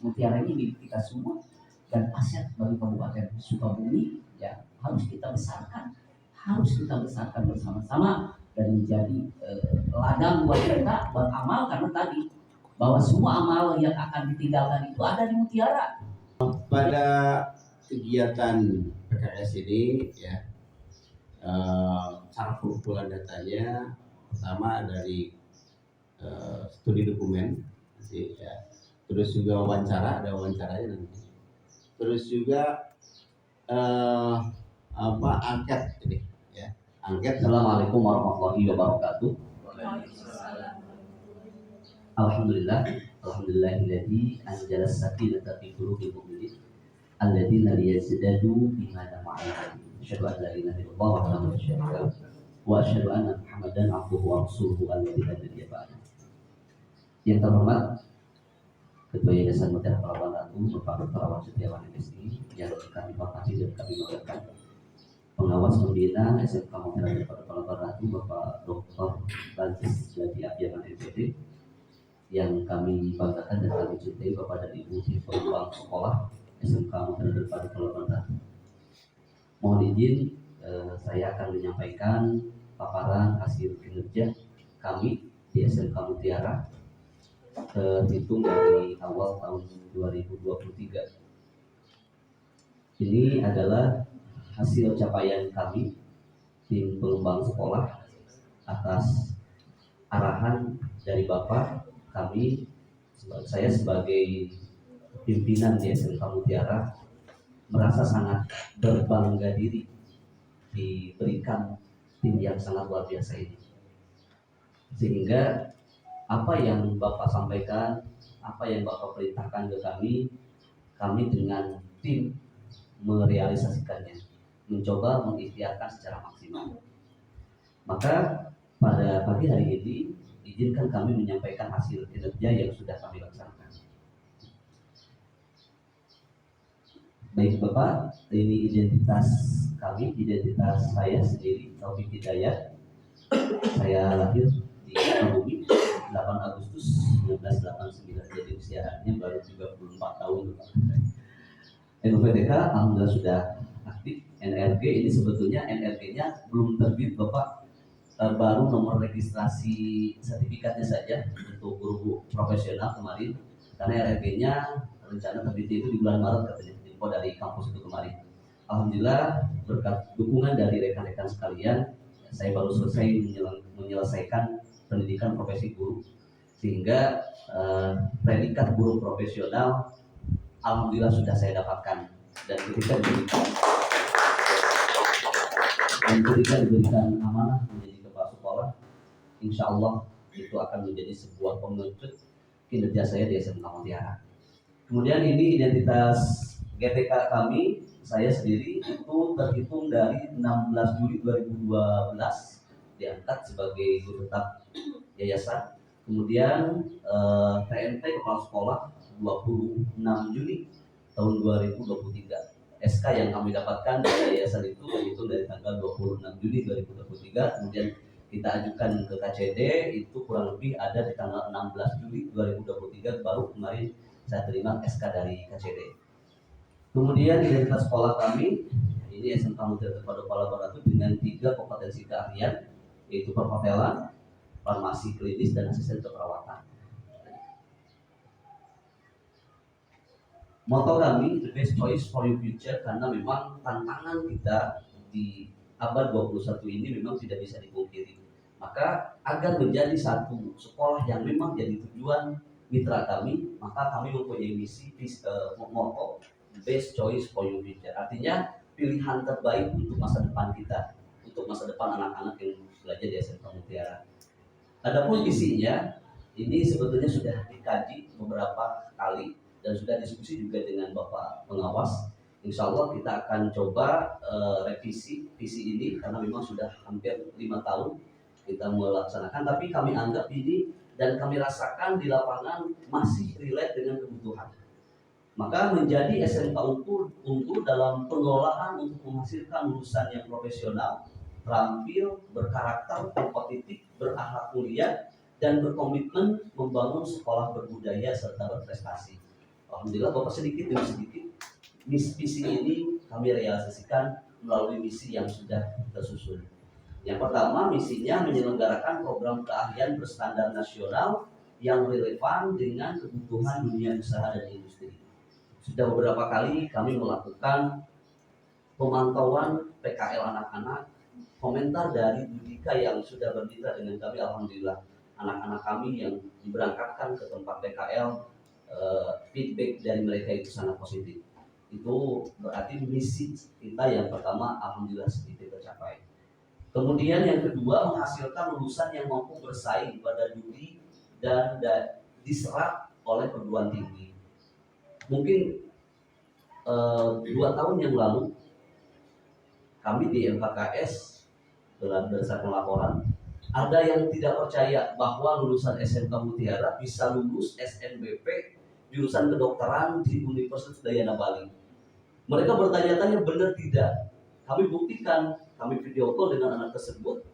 Mutiara ini milik kita semua dan aset bagi Kabupaten Sukabumi ya harus kita besarkan bersama-sama dan menjadi ladang buat kita buat amal, karena tadi bahwa semua amal yang akan ditinggalkan itu ada di Mutiara. Pada kegiatan PKS ini ya, cara pengumpulan datanya pertama dari studi dokumen ya. Terus juga wawancara, ada wawancaranya nanti. Terus juga angket ini ya. Angket. Assalamualaikum warahmatullahi wabarakatuh. Alhamdulillahilladzi anzala as-sakinata fi qulubil mu'minin alladzina liyazdadu imanan ma'a asyhadu an la ilaha illallah wahdahu la syarika lahu wa asyhadu anna Muhammadan abduhu wa rasuluhu alladzi la nabiyya ba'dahu. Yang terhormat Ketua Yayasan Mutiara Pelabuhan Ratu, Bapak Dr. Awan Setiawan MSI, yang kami hormati dan kami banggakan, Pengawas Pembina SMK Mutiara Pelabuhan Ratu, Bapak Dr. Francis Jadi Abdiaman MPD, yang kami banggakan dan kami cintai, Bapak dan Ibu di Pengembang Sekolah SMK Mutiara Pelabuhan Ratu. Mohon izin, saya akan menyampaikan paparan hasil kinerja kami di SMK Mutiara terhitung dari awal tahun 2023. Ini adalah hasil capaian kami tim pengembang sekolah atas arahan dari Bapak. Saya sebagai pimpinan di SMK Mutiara merasa sangat berbangga diri diberikan tim yang sangat luar biasa ini, sehingga apa yang Bapak sampaikan, apa yang Bapak perintahkan ke kami dengan tim merealisasikannya, mencoba mengikhtiarkan secara maksimal. Maka pada pagi hari ini izinkan kami menyampaikan hasil kinerja yang sudah kami laksanakan. Baik Bapak, ini identitas saya sendiri, Taufik Hidayat. Saya lahir di Sukabumi 8 Agustus 1989, jadi usianya baru 34 tahun. NUPTK alhamdulillah sudah aktif. NRG ini sebetulnya NRG-nya belum terbit Bapak, baru nomor registrasi sertifikatnya saja untuk guru profesional kemarin, karena NRG-nya rencana terbit itu di bulan Maret katanya, info dari kampus itu kemarin. Alhamdulillah berkat dukungan dari rekan-rekan sekalian, saya baru selesai menyelesaikan pendidikan profesi guru, sehingga predikat guru profesional alhamdulillah sudah saya dapatkan, dan ketika diberikan amanah menjadi kepala sekolah, insya Allah itu akan menjadi sebuah pengecut kinerja saya di SMK Mutiara. Kemudian ini identitas GTK kami, saya sendiri itu terhitung dari 16 Juli 2012 diangkat sebagai guru tetap yayasan. Kemudian TNT kepala sekolah 26 Juli tahun 2023. SK yang kami dapatkan dari yayasan itu terhitung dari tanggal 26 Juli 2023. Kemudian kita ajukan ke KCD itu kurang lebih ada di tanggal 16 Juli 2023, baru kemarin saya terima SK dari KCD. Kemudian identitas sekolah kami ini SMK Mutiara Pelabuhan Ratu dengan 3 kompetensi keahlian, yaitu perhotelan, farmasi klinis, dan asisten keperawatan. Moto kami the best choice for your future, karena memang tantangan kita di abad 21 ini memang tidak bisa dipungkiri. Maka agar menjadi satu sekolah yang memang jadi tujuan mitra kami, maka kami mempunyai misi moto best choice for your future. Artinya pilihan terbaik untuk masa depan kita, untuk masa depan anak-anak yang belajar di SMK Mutiara. Adapun visinya ini sebetulnya sudah dikaji beberapa kali dan sudah diskusi juga dengan Bapak Pengawas. Insya Allah kita akan coba revisi visi ini, karena memang sudah hampir 5 tahun kita melaksanakan, tapi kami anggap ini dan kami rasakan di lapangan masih relate dengan kebutuhan. Maka menjadi SMK unggul dalam pengelolaan untuk menghasilkan lulusan yang profesional, terampil, berkarakter, kompetitif, berakhlak mulia, dan berkomitmen membangun sekolah berbudaya serta berprestasi. Alhamdulillah Bapak sedikit demi sedikit misi ini kami realisasikan melalui misi yang sudah tersusun. Yang pertama, misinya menyelenggarakan program keahlian berstandar nasional yang relevan dengan kebutuhan dunia usaha dan industri. Sudah beberapa kali kami melakukan pemantauan PKL anak-anak, komentar dari Budika yang sudah bermitra dengan kami, alhamdulillah anak-anak kami yang diberangkatkan ke tempat PKL, feedback dari mereka itu sangat positif. Itu berarti misi kita yang pertama alhamdulillah sedikit tercapai. Kemudian yang kedua, menghasilkan lulusan yang mampu bersaing pada duri dan diserap oleh perguruan tinggi. Mungkin 2 tahun yang lalu kami di MKKS berdasarkan laporan, ada yang tidak percaya bahwa lulusan SMK Mutiara bisa lulus SNBP jurusan kedokteran di Universitas Dayana Bali. Mereka bertanya-tanya benar tidak. Kami buktikan, kami video call dengan anak tersebut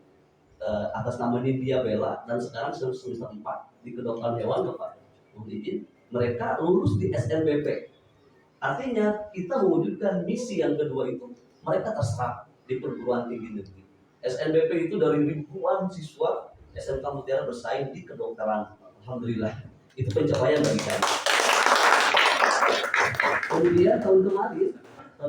atas nama Nindya Bella, dan sekarang sudah semester 4 di kedokteran hewan Bapak. Mohon mereka lulus di SNBP. Artinya kita mewujudkan misi yang kedua itu, mereka terserap di perguruan tinggi negeri. SNBP itu dari ribuan siswa SMK Mutiara bersaing di kedokteran. Alhamdulillah, itu pencapaian bagi kami. Kemudian tahun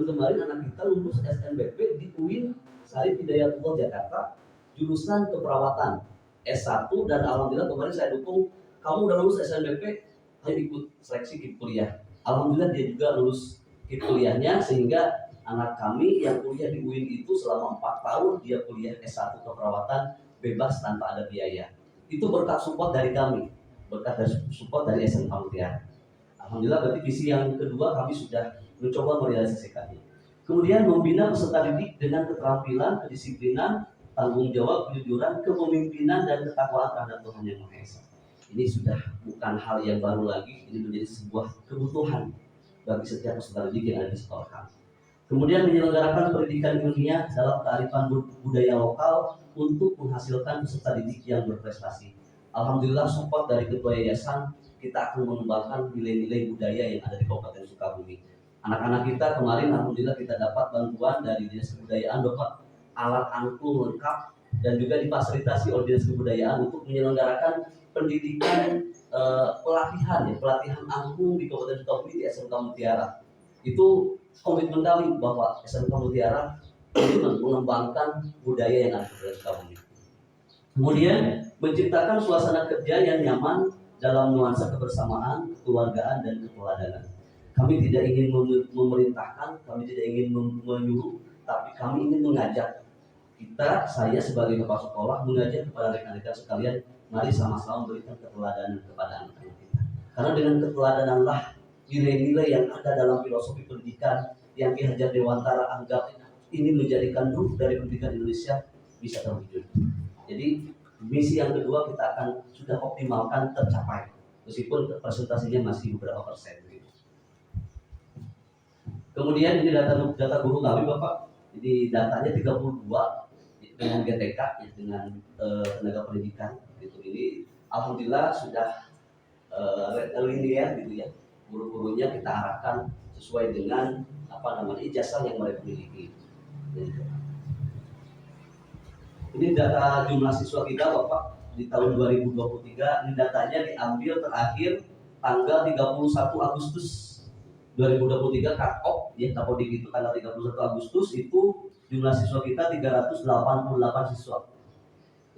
kemarin anak kita lulus SNBP di UIN Syarif Hidayatullah Jakarta, jurusan keperawatan S1, dan alhamdulillah kemarin saya dukung, kamu udah lulus SNBP, ayo ikut seleksi KIP kuliah. Alhamdulillah dia juga lulus KIP kuliahnya, sehingga anak kami yang kuliah di UIN itu selama 4 tahun dia kuliah S1 keperawatan bebas tanpa ada biaya. Itu berkat support dari kami, berkat dari support dari SMK Mutiara. Alhamdulillah berarti visi yang kedua kami sudah mencoba merealisasikannya. Kemudian membina peserta didik dengan keterampilan, kedisiplinan, tanggung jawab, kejujuran, kepemimpinan, dan ketakwaan terhadap Tuhan Yang Maha Esa. Ini sudah bukan hal yang baru lagi, ini menjadi sebuah kebutuhan bagi setiap peserta didik yang ada di sekolah kami. Kemudian menyelenggarakan pendidikan ilmiah dalam kearifan budaya lokal untuk menghasilkan peserta didik yang berprestasi. Alhamdulillah support dari Ketua Yayasan, kita akan mengembangkan nilai-nilai budaya yang ada di Kabupaten Sukabumi. Anak-anak kita kemarin alhamdulillah kita dapat bantuan dari Dinas Kebudayaan, dapat alat angklung lengkap, dan juga difasilitasi oleh Dinas Kebudayaan untuk menyelenggarakan pendidikan pelatihan angklung di Kabupaten Sukabumi di SMK Mutiara. Itu komitmen kami bahwa SMK Mutiara mengembangkan budaya yang ada di Sukabumi. Kemudian menciptakan suasana kerja yang nyaman dalam nuansa kebersamaan, kekeluargaan, dan keteladanan. Kami tidak ingin memerintahkan, kami tidak ingin menyuruh, tapi kami ingin mengajak. Saya sebagai kepala sekolah mengajak kepada rekan-rekan sekalian, mari sama-sama memberikan keteladanan kepada anak-anak kita. Karena dengan keteladananlah nilai-nilai yang ada dalam filosofi pendidikan yang Ki Hajar Dewantara anggap ini menjadikan ruh dari pendidikan Indonesia bisa terwujud. Jadi misi yang kedua kita akan sudah optimalkan, tercapai, meskipun presentasinya masih beberapa persen. Kemudian ini data guru kami Bapak, jadi datanya 32 dengan GTK ya, dengan tenaga pendidikan gitu. Ini alhamdulillah sudah linear gitu ya, guru-gurunya kita arahkan sesuai dengan ijazah yang mereka miliki. Ini data jumlah siswa kita Bapak di tahun 2023. Ini datanya diambil terakhir tanggal 31 Agustus 2023 cut off ya, Kapodik itu tanggal 31 Agustus itu jumlah siswa kita 388 siswa.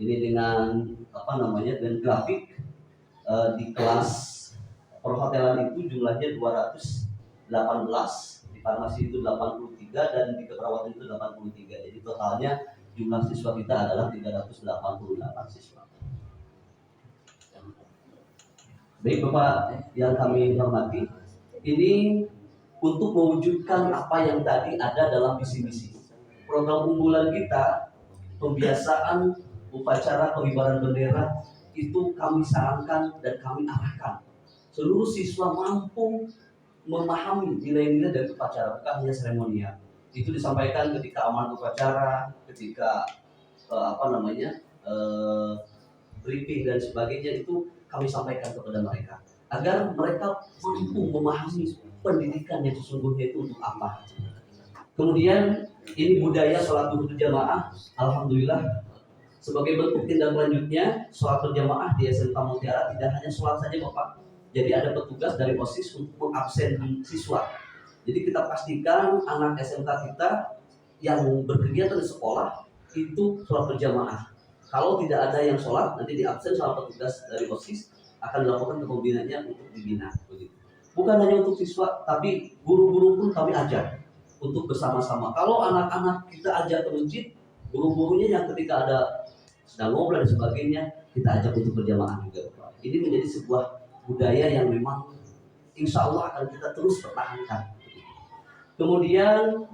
Ini dengan dengan grafik di kelas perhotelan itu jumlahnya 218, di farmasi itu 83, dan di keperawatan itu 83. Jadi totalnya jumlah siswa kita adalah 388 siswa. Baik Bapak yang kami hormati, ini untuk mewujudkan apa yang tadi ada dalam visi-misi. Program unggulan kita, pembiasaan upacara pengibaran bendera, itu kami sarankan dan kami arahkan. Seluruh siswa mampu memahami nilai-nilai dari upacara, bukan hanya seremonial. Itu disampaikan ketika amanat upacara, ketika briefing dan sebagainya, itu kami sampaikan kepada mereka agar mereka mampu memahami pendidikan yang sesungguhnya itu untuk apa. Kemudian ini budaya sholat berjamaah, alhamdulillah sebagai bentuk tindak lanjutnya sholat berjamaah di SMK Mutiara tidak hanya sholat saja Bapak. Jadi ada petugas dari OSIS untuk mengabsen siswa. Jadi kita pastikan anak SMK kita yang berkegiatan di sekolah itu sholat berjamaah. Kalau tidak ada yang sholat, nanti diabsen sama petugas dari OSIS akan dilakukan ke pembinanya untuk dibina. Begitu. Bukan hanya untuk siswa, tapi guru-guru pun kami ajak untuk bersama-sama. Kalau anak-anak kita ajak ke masjid, guru-gurunya yang ketika ada sedang ngobrol dan sebagainya, kita ajak untuk berjamaah juga. Ini menjadi sebuah budaya yang memang insya Allah akan kita terus pertahankan. Kemudian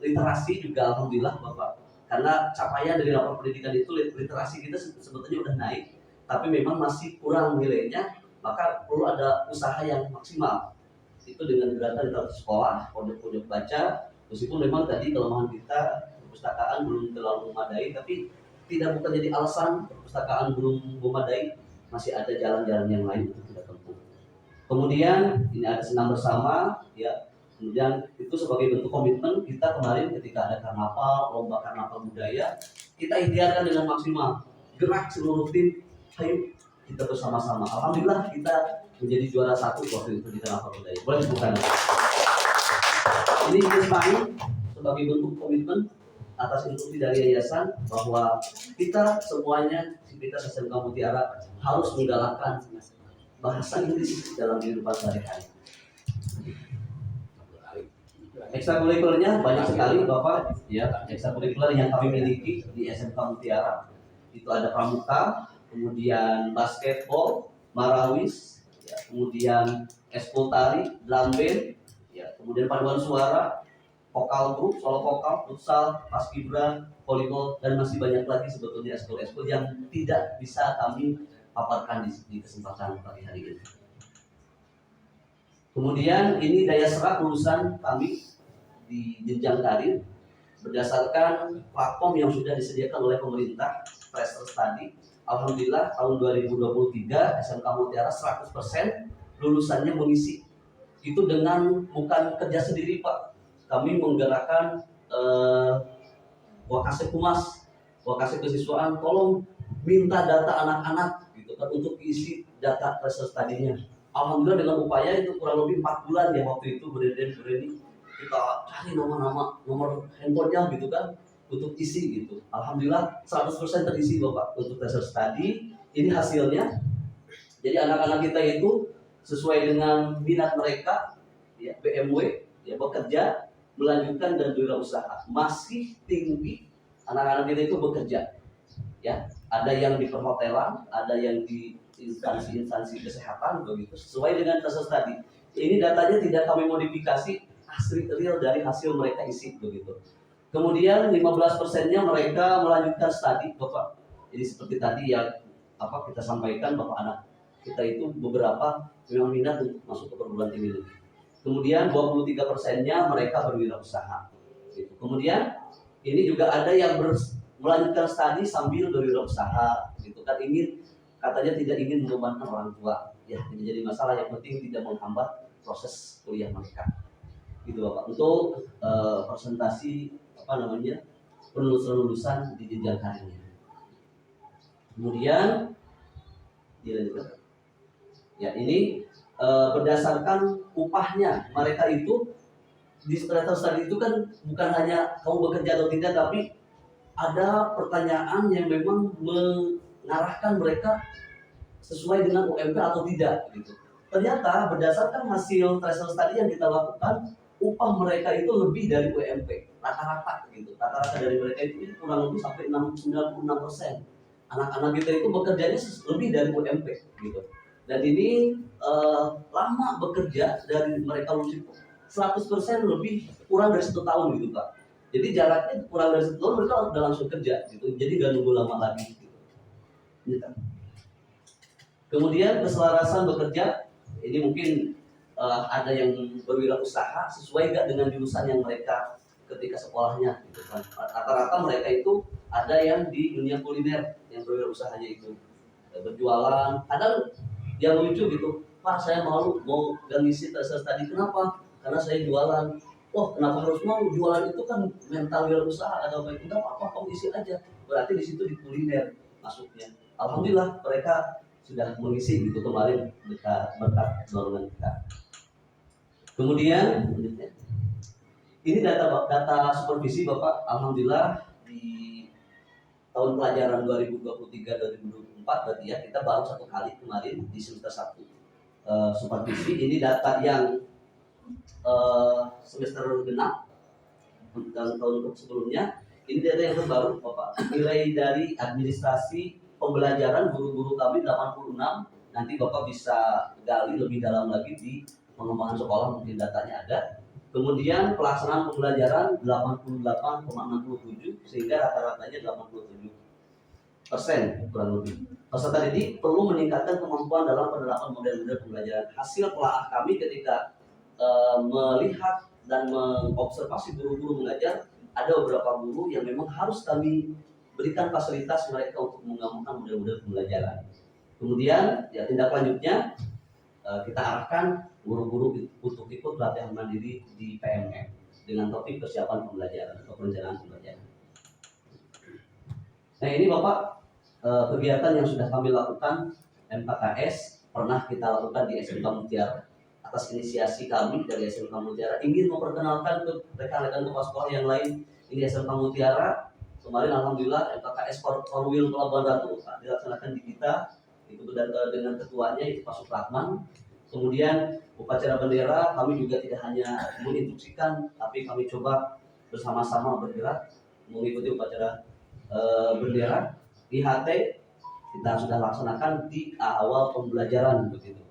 literasi juga alhamdulillah Bapak, karena capaian dari laporan pendidikan itu literasi kita sebetulnya udah naik, tapi memang masih kurang nilainya, maka perlu ada usaha yang maksimal. Itu dengan gerakan literasi sekolah, pojok-pojok baca, meskipun memang tadi kelemahan kita perpustakaan belum terlalu memadai, tapi tidak bukan jadi alasan perpustakaan belum memadai, masih ada jalan-jalan yang lain untuk kita tempuh. Kemudian ini ada senam bersama, ya. Kemudian itu sebagai bentuk komitmen kita kemarin ketika ada karnaval, lomba karnaval budaya, kita ikhtiarkan dengan maksimal, gerak seluruh tim, ayo kita bersama-sama. Alhamdulillah kita menjadi juara 1 waktu itu di karnaval budaya. Boleh bukan? Ini kita sebagai bentuk komitmen atas instruksi dari yayasan bahwa kita semuanya kita SMK Mutiara harus menggalakkan bahasa Inggris dalam kehidupan sehari-hari. Ekstrakurikulernya banyak sekali Bapak, ya. Ekstrakurikuler yang kami miliki di SMK Mutiara itu ada pramuka, kemudian basketball, marawis, ya, kemudian eskul tari, drum band, ya, kemudian paduan suara, vokal grup, solo vokal, futsal, paskibra, volleyball, dan masih banyak lagi sebetulnya eskul-eskul yang tidak bisa kami paparkan di kesempatan pagi hari ini. Kemudian ini daya serap lulusan kami di jenjang karir berdasarkan platform yang sudah disediakan oleh pemerintah Fresher Study. Alhamdulillah tahun 2023 SMK Mutiara 100% lulusannya mengisi. Itu dengan bukan kerja sendiri Pak. Kami menggerakkan Wakasek Humas, Wakasek Kesiswaan, tolong minta data anak-anak gitu kan untuk isi data Fresher Study-nya. Alhamdulillah dengan upaya itu kurang lebih 4 bulan ya waktu itu berani kita cari nomor handphonenya gitu kan untuk isi gitu. Alhamdulillah 100% terisi Bapak untuk Fresher Study. Ini hasilnya. Jadi anak-anak kita itu sesuai dengan minat mereka, ya, BMW, ya, bekerja, melanjutkan dan berwirausaha. Masih tinggi anak-anak kita itu bekerja. Ya, ada yang di perhotelan, ada yang di instansi kesehatan begitu sesuai dengan Fresher Study. Ini datanya tidak kami modifikasi, asli real dari hasil mereka isi begitu. Kemudian 15%-nya mereka melanjutkan studi Bapak. Jadi seperti tadi yang kita sampaikan Bapak, anak kita itu beberapa memang minat untuk masuk ke perguruan tinggi negeri. Kemudian 23%-nya mereka berwirausaha. Gitu. Kemudian ini juga ada yang melanjutkan studi sambil berwirausaha, gitu kan, katanya tidak ingin membebankan orang tua. Ya, tidak jadi masalah, yang penting tidak menghambat proses kuliah mereka. Gitu Bapak. Untuk presentasi lulusan di jenjang karirnya. Kemudian dilanjutkan. Ya, ini berdasarkan upahnya mereka itu di Fresher Study itu kan bukan hanya kamu bekerja atau tidak, tapi ada pertanyaan yang memang mengarahkan mereka sesuai dengan UMP atau tidak gitu. Ternyata berdasarkan hasil Fresher Study yang kita lakukan, upah mereka itu lebih dari UMP rata-rata gitu. Rata-rata dari mereka itu kurang lebih sampai 96%. Anak-anak kita itu bekerjanya lebih dari UMP gitu. Dan ini lama bekerja dari mereka lulus itu 100% lebih kurang dari 1 tahun gitu Pak. Jadi jaraknya kurang dari 1 tahun mereka udah langsung kerja gitu. Jadi gak nunggu lama lagi gitu. Gitu. Kemudian keselarasan bekerja, ini mungkin ada yang berwirausaha sesuai gak dengan jurusan yang mereka ketika sekolahnya gitu kan. Rata-rata mereka itu ada yang di dunia kuliner yang berwirausahanya itu berjualan. Kadang yang lucu gitu, Pak saya malu mau gak ngisi tes tadi, kenapa? Karena saya jualan. Loh kenapa harus mau? Jualan itu kan mental wirausaha atau baik, enggak apa-apa kamu isi aja. Berarti di situ di kuliner masuknya. Alhamdulillah mereka sudah mengisi gitu kemarin berkat dorongan kita. Kemudian ini data supervisi Bapak, alhamdulillah di tahun pelajaran 2023-2024 berarti ya kita baru satu kali kemarin di semester 1 supervisi. Ini data yang semester genap dan tahun sebelumnya. Ini data yang terbaru Bapak. Nilai dari administrasi pembelajaran guru-guru kami 86. Nanti Bapak bisa gali lebih dalam lagi di pengembangan sekolah, mungkin datanya ada. Kemudian pelaksanaan pembelajaran 88,67 sehingga rata-ratanya 87% kurang lebih. Peserta didik perlu meningkatkan kemampuan dalam penerapan model-model pembelajaran. Hasil telaah kami ketika melihat dan mengobservasi guru-guru mengajar, ada beberapa guru yang memang harus kami berikan fasilitas mereka untuk mengembangkan model-model pembelajaran. Kemudian ya tindak lanjutnya kita arahkan guru-guru untuk ikut pelatihan mandiri di PMM dengan topik persiapan pembelajaran atau perencanaan pembelajaran. Nah ini Bapak kegiatan yang sudah kami lakukan MKKS pernah kita lakukan di SMK Mutiara atas inisiasi kami dari SMK Mutiara ingin memperkenalkan ke rekan-rekan kepala sekolah yang lain. Ini SMK Mutiara kemarin alhamdulillah MKKS Korwil Pelabuhan Ratu dilaksanakan di kita itu dengan ketuanya itu Pak Supratman. Kemudian upacara bendera kami juga tidak hanya menginstruksikan, tapi kami coba bersama-sama bergerak mengikuti upacara bendera. IHT kita sudah laksanakan di awal pembelajaran begitu.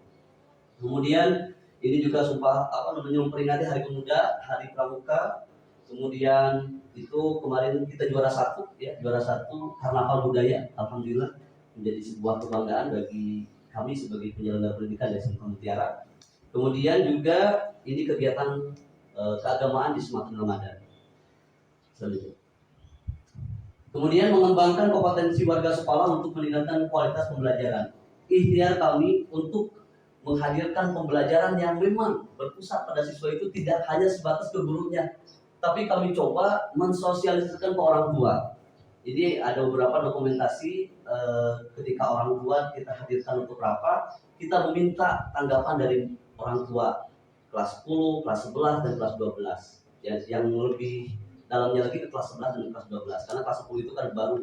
Kemudian ini juga sumpah memperingati Hari Pemuda, Hari Pramuka. Kemudian itu kemarin kita juara 1 ya, juara 1 Karnaval Budaya, alhamdulillah menjadi sebuah kebanggaan bagi kami sebagai penyelenggara pendidikan di SMK Mutiara. Kemudian juga ini kegiatan keagamaan di Semakin Ramadan. Kemudian mengembangkan kompetensi warga sekolah untuk meningkatkan kualitas pembelajaran. Ikhtiar kami untuk menghadirkan pembelajaran yang memang berpusat pada siswa itu tidak hanya sebatas ke gurunya, tapi kami coba mensosialisasikan ke orang tua. Jadi ada beberapa dokumentasi ketika orang tua kita hadirkan untuk rapat, kita meminta tanggapan dari orang tua kelas 10, kelas 11, dan kelas 12. Ya, yang lebih dalamnya lagi ke kelas 11 dan kelas 12. Karena kelas 10 itu kan baru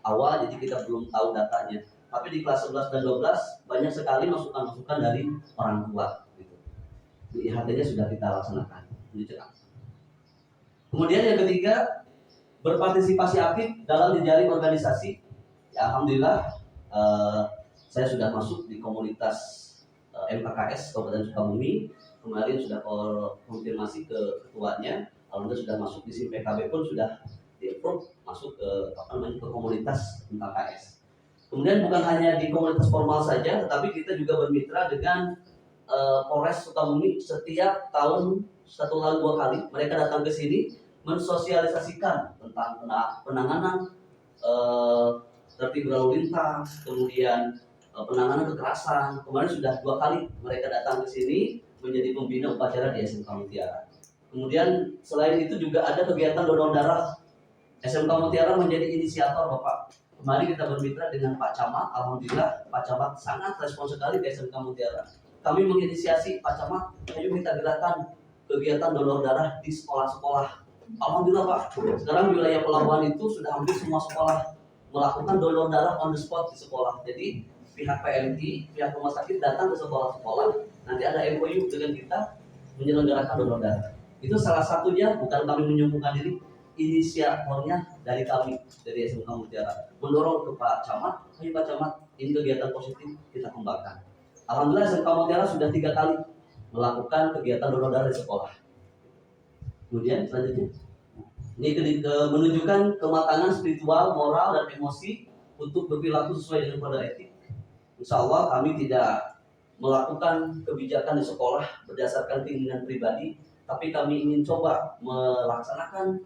awal, jadi kita belum tahu datanya. Tapi di kelas 11 dan 12 banyak sekali masukan-masukan dari orang tua. Gitu. IHT-nya sudah kita laksanakan. Kemudian yang ketiga, berpartisipasi aktif dalam jejaring organisasi. Ya, alhamdulillah saya sudah masuk di komunitas MKKS Kabupaten Sukabumi. Kemarin sudah konfirmasi ke ketuanya. Alhamdulillah sudah masuk di SIM PKB pun sudah di-approve masuk ke ke komunitas MKKS. Kemudian bukan hanya di komunitas formal saja, tetapi kita juga bermitra dengan Polres Sukabumi. Setiap tahun 1 kali 2 kali mereka datang ke sini mensosialisasikan tentang penanganan tertib berlalu lintas, kemudian penanganan kekerasan. Kemarin sudah 2 kali mereka datang ke sini menjadi pembina upacara di SMK Mutiara. Kemudian selain itu juga ada kegiatan donor darah. SMK Mutiara menjadi inisiator Bapak. Kemarin kita bermitra dengan Pak Camat. Alhamdulillah Pak Camat sangat respons sekali ke SMK Mutiara. Kami menginisiasi Pak Camat, ayo kita gerakan kegiatan donor darah di sekolah-sekolah. Alhamdulillah Pak, sekarang di wilayah Pelabuhan itu sudah hampir semua sekolah melakukan donor darah on the spot di sekolah. Jadi pihak PMI, pihak rumah sakit datang ke sekolah-sekolah, nanti ada MOU dengan kita menyelenggarakan donor darah. Itu salah satunya, bukan kami menyumbangkan diri, inisiatornya dari kami, dari SMK Mutiara, mendorong ke Pak Camat, ayo Pak Camat, ini kegiatan positif kita kembangkan. Alhamdulillah SMK Mutiara sudah 3 kali melakukan kegiatan donor darah di sekolah. Kemudian selanjutnya, ini menunjukkan kematangan spiritual, moral, dan emosi untuk berperilaku sesuai dengan kode etik. Insya Allah kami tidak melakukan kebijakan di sekolah berdasarkan keinginan pribadi, tapi kami ingin coba melaksanakan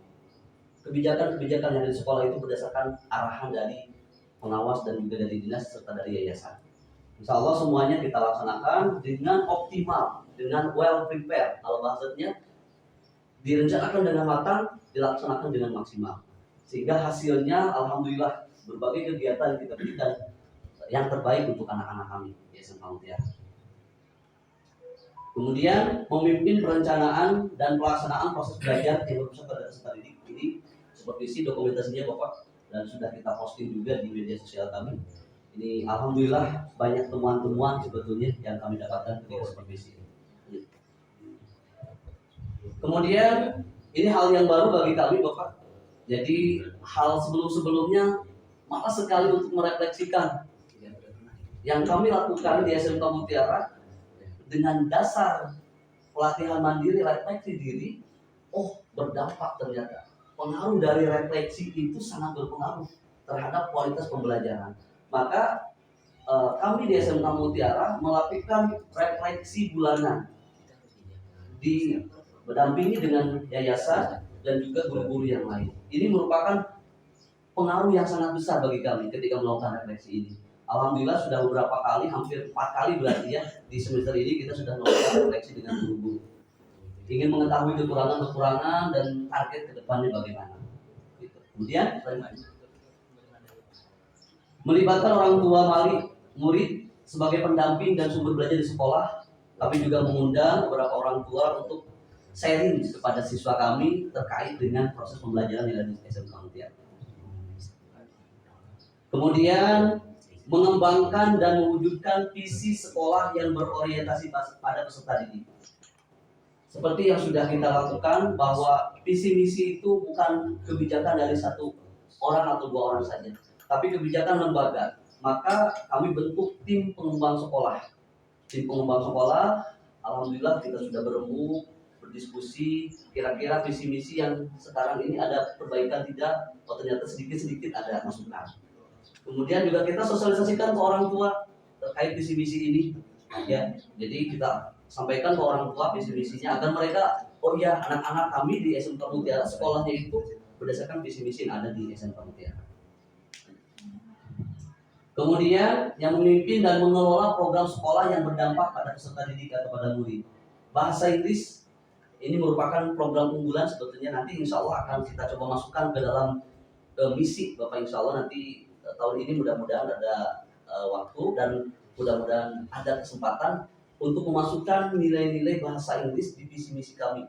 kebijakan-kebijakan yang ada di sekolah itu berdasarkan arahan dari pengawas dan juga dari dinas serta dari yayasan. Insya Allah semuanya kita laksanakan dengan optimal, dengan well prepared. Kalau bahasanya direncanakan dengan matang, dilaksanakan dengan maksimal. Sehingga hasilnya alhamdulillah berbagai kegiatan yang kita berikan yang terbaik untuk anak-anak kami di SMK Mutiara. Kemudian memimpin perencanaan dan pelaksanaan proses belajar yang berpusat pada peserta didik ini supervisi dokumentasinya Bapak, dan sudah kita posting juga di media sosial kami. Ini alhamdulillah banyak temuan-temuan sebetulnya yang kami dapatkan ketika supervisi. Kemudian ini hal yang baru bagi kami Bapak. Jadi hal sebelum-sebelumnya malas sekali untuk merefleksikan yang kami lakukan di SMK Mutiara dengan dasar pelatihan mandiri, refleksi diri, berdampak ternyata. Pengaruh dari refleksi itu sangat berpengaruh terhadap kualitas pembelajaran. Maka kami di SMK Mutiara melakukan refleksi bulanan berdampingi dengan yayasan dan juga guru-guru yang lain. Ini merupakan pengaruh yang sangat besar bagi kami ketika melakukan refleksi ini. Alhamdulillah sudah beberapa kali, hampir 4 kali berarti ya, di semester ini kita sudah melakukan refleksi dengan guru-guru. Ingin mengetahui kekurangan-kekurangan dan target ke depannya bagaimana. Gitu. Kemudian melibatkan orang tua murid sebagai pendamping dan sumber belajar di sekolah. Kami juga mengundang beberapa orang tua untuk sharing kepada siswa kami terkait dengan proses pembelajaran yang ada di SMK Mutiara. Kemudian mengembangkan dan mewujudkan visi sekolah yang berorientasi pada peserta didik. Seperti yang sudah kita lakukan, bahwa visi misi itu bukan kebijakan dari satu orang atau 2 orang saja, tapi kebijakan lembaga. Maka kami bentuk tim pengembang sekolah. Tim pengembang sekolah, alhamdulillah kita sudah berembuk, berdiskusi, kira-kira visi misi yang sekarang ini ada perbaikan tidak, ternyata sedikit-sedikit ada masukan. Kemudian juga kita sosialisasikan ke orang tua terkait visi misi ini, ya. Jadi kita sampaikan ke orang tua visi misinya agar mereka, anak-anak kami di SMK Mutiara sekolahnya itu berdasarkan visi misi yang ada di SMK Mutiara. Kemudian yang memimpin dan mengelola program sekolah yang berdampak pada peserta didik atau pada murid. Bahasa Inggris ini merupakan program unggulan sebetulnya, nanti insya Allah akan kita coba masukkan ke dalam misi Bapak. Insya Allah nanti tahun ini mudah-mudahan ada waktu dan mudah-mudahan ada kesempatan untuk memasukkan nilai-nilai bahasa Inggris di visi misi kami.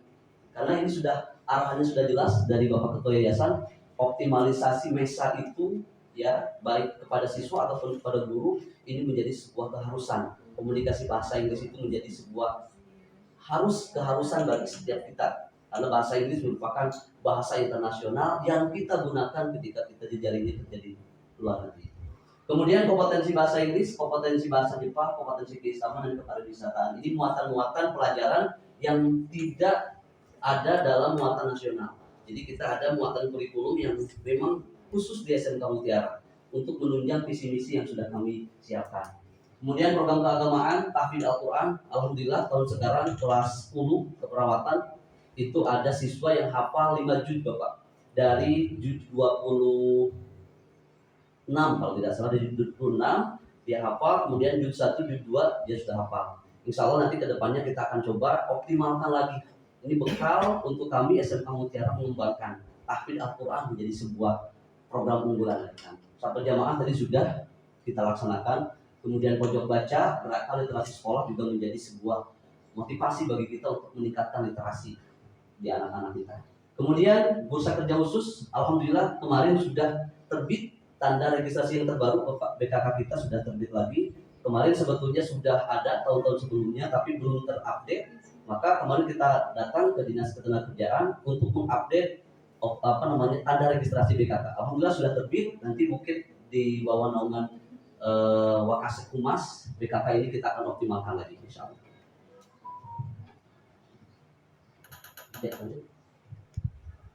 Karena ini sudah arahannya sudah jelas dari Bapak Ketua Yayasan, optimalisasi MESA itu ya baik kepada siswa ataupun kepada guru ini menjadi sebuah keharusan. Komunikasi bahasa Inggris itu menjadi sebuah keharusan bagi setiap kita. Karena bahasa Inggris merupakan bahasa internasional yang kita gunakan ketika kita jejaringnya terjadi luar negeri. Kemudian kompetensi bahasa Inggris, kompetensi bahasa Jepang, kompetensi keislaman dan kepariwisataan. Ini muatan-muatan pelajaran yang tidak ada dalam muatan nasional. Jadi kita ada muatan kurikulum yang memang khusus di SMK Mutiara untuk menunjang visi misi yang sudah kami siapkan. Kemudian program keagamaan, tahfidz Al-Quran, alhamdulillah tahun sekarang kelas 10 keperawatan itu ada siswa yang hafal 5 juz Bapak. Dari juz 26 kalau tidak salah, dari juz 26 dia hafal, kemudian juz 1, juz 2 dia sudah hafal. Insya Allah nanti kedepannya kita akan coba optimalkan lagi. Ini bekal untuk kami SMK Mutiara mengembangkan tahfidz Al-Quran menjadi sebuah program unggulan. Satu jamaah tadi sudah kita laksanakan. Kemudian pojok baca, gerakan literasi sekolah juga menjadi sebuah motivasi bagi kita untuk meningkatkan literasi di anak-anak kita. Kemudian bursa kerja khusus, alhamdulillah kemarin sudah terbit tanda registrasi yang terbaru, BKK kita sudah terbit lagi. Kemarin sebetulnya sudah ada tahun-tahun sebelumnya tapi belum terupdate. Maka kemarin kita datang ke Dinas Ketenagakerjaan untuk mengupdate tanda registrasi BKK. Alhamdulillah sudah terbit, nanti mungkin di bawah naungan Wakasek Humas BKK ini kita akan optimalkan lagi insyaallah.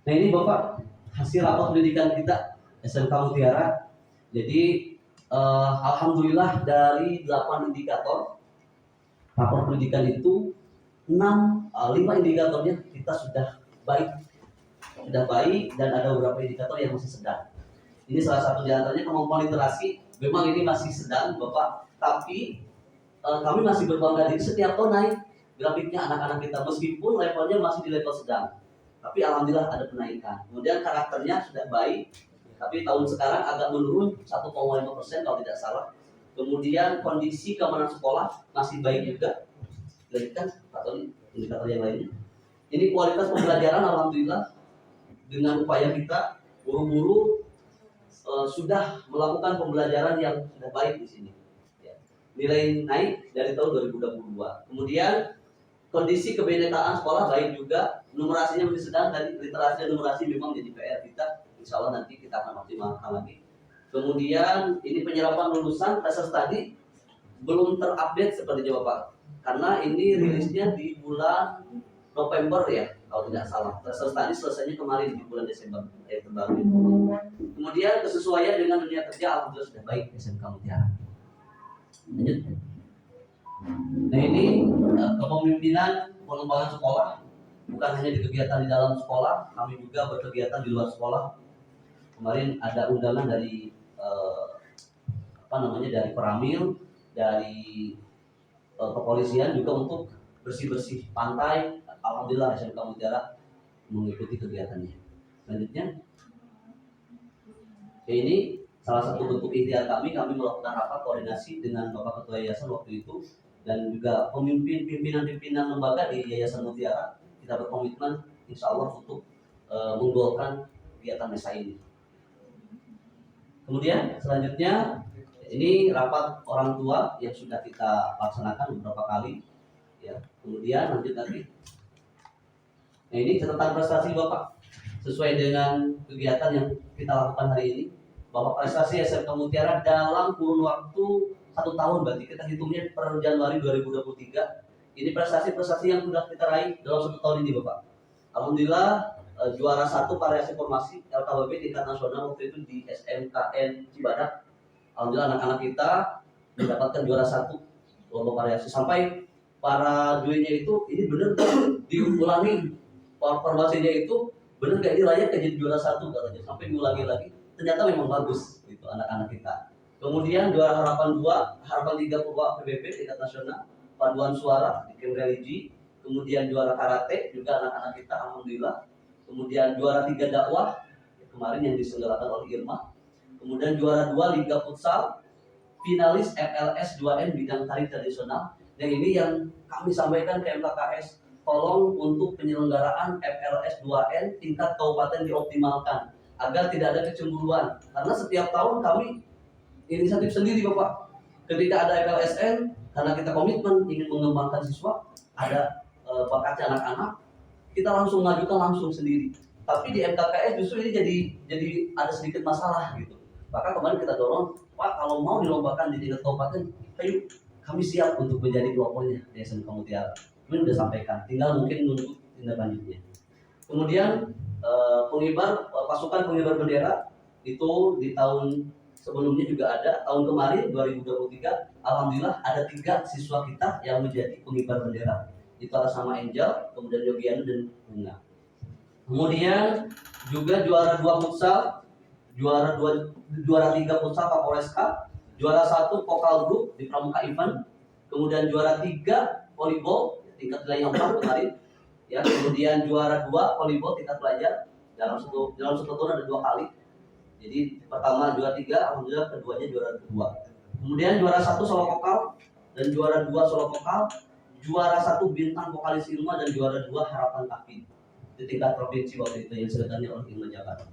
Nah ini Bapak hasil rapat pendidikan kita SMK Mutiara. Jadi alhamdulillah dari 8 indikator rapor pendidikan itu 5 indikatornya kita sudah baik dan ada beberapa indikator yang masih sedang. Ini salah satu di antaranya kemampuan literasi Memang ini masih sedang Bapak, tapi kami masih berbangga diri setiap tahun naik grafiknya anak-anak kita, meskipun levelnya masih di level sedang, tapi alhamdulillah ada penaikan. Kemudian karakternya sudah baik, tapi tahun sekarang agak menurun 1,5% kalau tidak salah. Kemudian kondisi keamanan sekolah masih baik juga, kan atau indikator yang lainnya. Ini kualitas pembelajaran alhamdulillah dengan upaya kita guru-guru sudah melakukan pembelajaran yang sudah baik di sini. Ya. Nilai naik dari tahun 2022. Kemudian kondisi kebinekaan sekolah baik juga, numerasinya masih sedang, dan literasi dan numerasi memang jadi PR kita. Insya Allah nanti kita akan optimalkan lagi. Kemudian ini penyerapan lulusan pressure study belum terupdate sepertinya Bapak, karena ini rilisnya di bulan November ya kalau tidak salah. Pressure study selesainya kemarin di bulan Desember terbaru. Kemudian kesesuaian dengan dunia kerja alhamdulillah sudah baik SMK Mutiara. Lanjut. Nah ini kepemimpinan pengembangan sekolah bukan hanya di kegiatan di dalam sekolah, kami juga berkegiatan di luar sekolah. Kemarin ada undangan dari dari Peramil, dari kepolisian juga untuk bersih-bersih pantai. Alhamdulillah SMK Mutiara mengikuti kegiatannya. Selanjutnya, ini salah satu bentuk ikhtiar kami melakukan rapat koordinasi dengan Bapak Ketua Yayasan waktu itu dan juga pimpinan lembaga di Yayasan Mutiara. Kita berkomitmen insya Allah untuk menggolkan kegiatan MESA ini. Kemudian selanjutnya ini rapat orang tua yang sudah kita laksanakan beberapa kali. Ya, kemudian lanjut lagi. Nah ini catatan prestasi Bapak sesuai dengan kegiatan yang kita lakukan hari ini. Bapak prestasi SMK Mutiara dalam kurun waktu 1 tahun, berarti kita hitungnya per Januari 2023. Ini prestasi-prestasi yang sudah kita raih dalam 1 tahun ini Bapak. Alhamdulillah juara 1 variasi formasi LKWB tingkat nasional waktu itu di SMKN Cibadak. Alhamdulillah anak-anak kita mendapatkan juara 1 lomba variasi, sampai para juinya itu ini benar diulangi formasinya itu benar gak ini layak jadi juara 1 katanya, sampai diulangi lagi, ternyata memang bagus gitu anak-anak kita. Kemudian juara harapan 2, harapan 3 PBB tingkat nasional, paduan suara di Kem Religi. Kemudian juara karate juga anak-anak kita alhamdulillah. Kemudian juara 3 dakwah kemarin yang diselenggarakan oleh Irma. Kemudian juara 2 Liga Futsal, finalis FLS 2N bidang tari tradisional. Dan ini yang kami sampaikan ke MKKS, tolong untuk penyelenggaraan FLS 2N tingkat kabupaten dioptimalkan agar tidak ada kecemburuan. Karena setiap tahun kami inisiatif sendiri Bapak. Ketika ada FLSN, karena kita komitmen ingin mengembangkan siswa, ada bakatnya anak-anak, kita langsung mengajukan langsung sendiri. Tapi di MKKS justru ini jadi ada sedikit masalah gitu. Maka kemarin kita dorong, Pak kalau mau dilombakan di tingkat kabupaten, ayo kami siap untuk menjadi pelopornya di SMK Mutiara. Kami sudah sampaikan, tinggal mungkin menunggu tindak lanjutnya. Kemudian pasukan pengibar bendera itu di tahun sebelumnya juga ada. Tahun kemarin 2023, alhamdulillah ada 3 siswa kita yang menjadi pengibar bendera. Itu atas nama Angel, kemudian Yogianu dan Bunga. Kemudian juga juara 2 futsal, juara 3 futsal Kapolres Cup, juara 1 vokal group di Pramuka Event, kemudian juara 3 volleyball tingkat wilayah 4 kemarin, ya, kemudian juara 2 volleyball tingkat pelajar dalam satu tahun ada 2 kali. Jadi pertama juara 3, alhamdulillah keduanya juara 2. Kemudian juara 1 solo vokal dan juara 2 solo vokal, juara 1 bintang vokalis Irma dan juara 2 harapan kaki di tingkat provinsi waktu itu yang diselenggarakan oleh Irma Jakarta.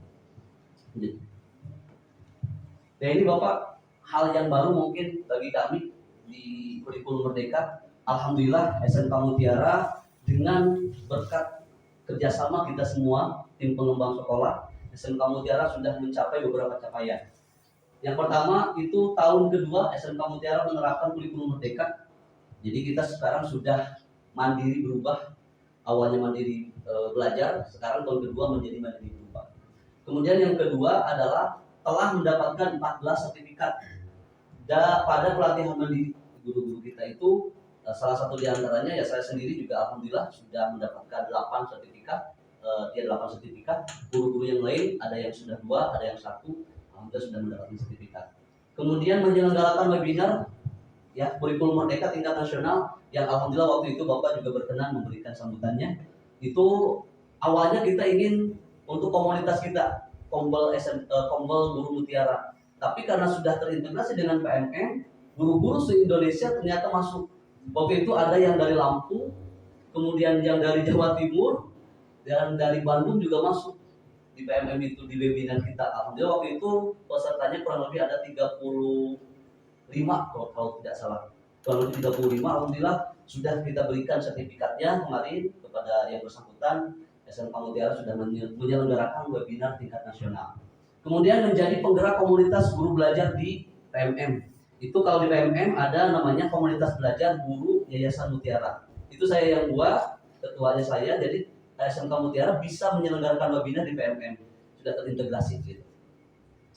Nah ini Bapak, hal yang baru mungkin bagi kami di kurikulum Merdeka. Alhamdulillah SMK Mutiara dengan berkat kerjasama kita semua, tim pengembang sekolah, SMK Mutiara sudah mencapai beberapa capaian. Yang pertama itu tahun kedua SMK Mutiara menerapkan kurikulum Merdeka. Jadi kita sekarang sudah mandiri berubah. Awalnya mandiri belajar, sekarang tahun kedua menjadi mandiri berubah. Kemudian yang kedua adalah telah mendapatkan 14 sertifikat pada pelatihan mandiri. Guru-guru kita itu salah satu di antaranya ya saya sendiri juga alhamdulillah sudah mendapatkan 8 sertifikat. Dia 8 sertifikat. Guru-guru yang lain ada yang sudah 2, ada yang 1, alhamdulillah sudah mendapatkan sertifikat. Kemudian menyelenggarakan webinar ya kurikulum merdeka tingkat nasional yang alhamdulillah waktu itu Bapak juga berkenan memberikan sambutannya. Itu awalnya kita ingin untuk komunitas kita Kombel Guru Mutiara. Tapi karena sudah terintegrasi dengan PMM, guru-guru se-Indonesia ternyata masuk. Waktu itu ada yang dari Lampung, kemudian yang dari Jawa Timur, dan dari Bandung juga masuk di PMM itu di webinar kita. Alhamdulillah waktu itu pesertanya kurang lebih ada 35 kalau tidak salah. Kurang lebih 35, alhamdulillah sudah kita berikan sertifikatnya kemarin kepada yang bersangkutan. SMK Mutiara sudah menyelenggarakan webinar tingkat nasional. Kemudian menjadi penggerak komunitas guru belajar di PMM. Itu kalau di PMM ada namanya komunitas belajar guru Yayasan Mutiara. Itu saya yang buat, ketuanya saya. Jadi SMK Mutiara bisa menyelenggarakan webinar di PMM. Sudah terintegrasi gitu.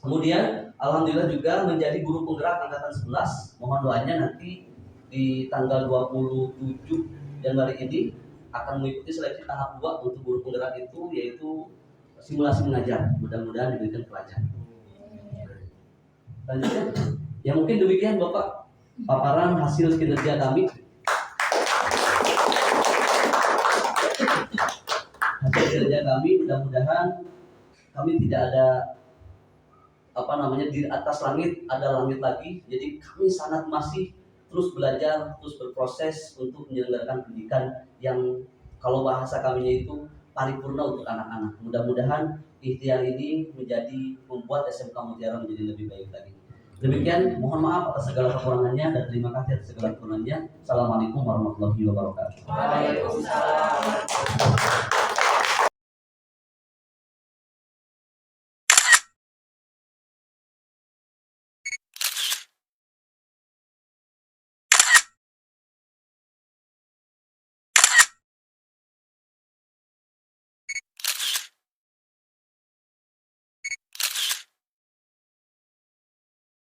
Kemudian alhamdulillah juga menjadi guru penggerak angkatan 11. Mohon doanya nanti di tanggal 27 Januari ini akan mengikuti seleksi tahap 2 untuk guru penggerak itu, yaitu simulasi mengajar. Mudah-mudahan diberikan pelajaran. Lanjutnya, ya mungkin demikian Bapak paparan hasil kinerja kami. Hasil kinerja kami, mudah-mudahan kami tidak ada di atas langit ada langit lagi. Jadi kami sangat masih terus belajar, terus berproses untuk menyelenggarakan pendidikan yang kalau bahasa kaminya itu paripurna untuk anak-anak. Mudah-mudahan ikhtiar ini membuat SMK Mutiara menjadi lebih baik lagi. Demikian, mohon maaf atas segala kekurangannya dan terima kasih atas segala kekurangannya. Assalamualaikum warahmatullahi wabarakatuh. Waalaikumsalam.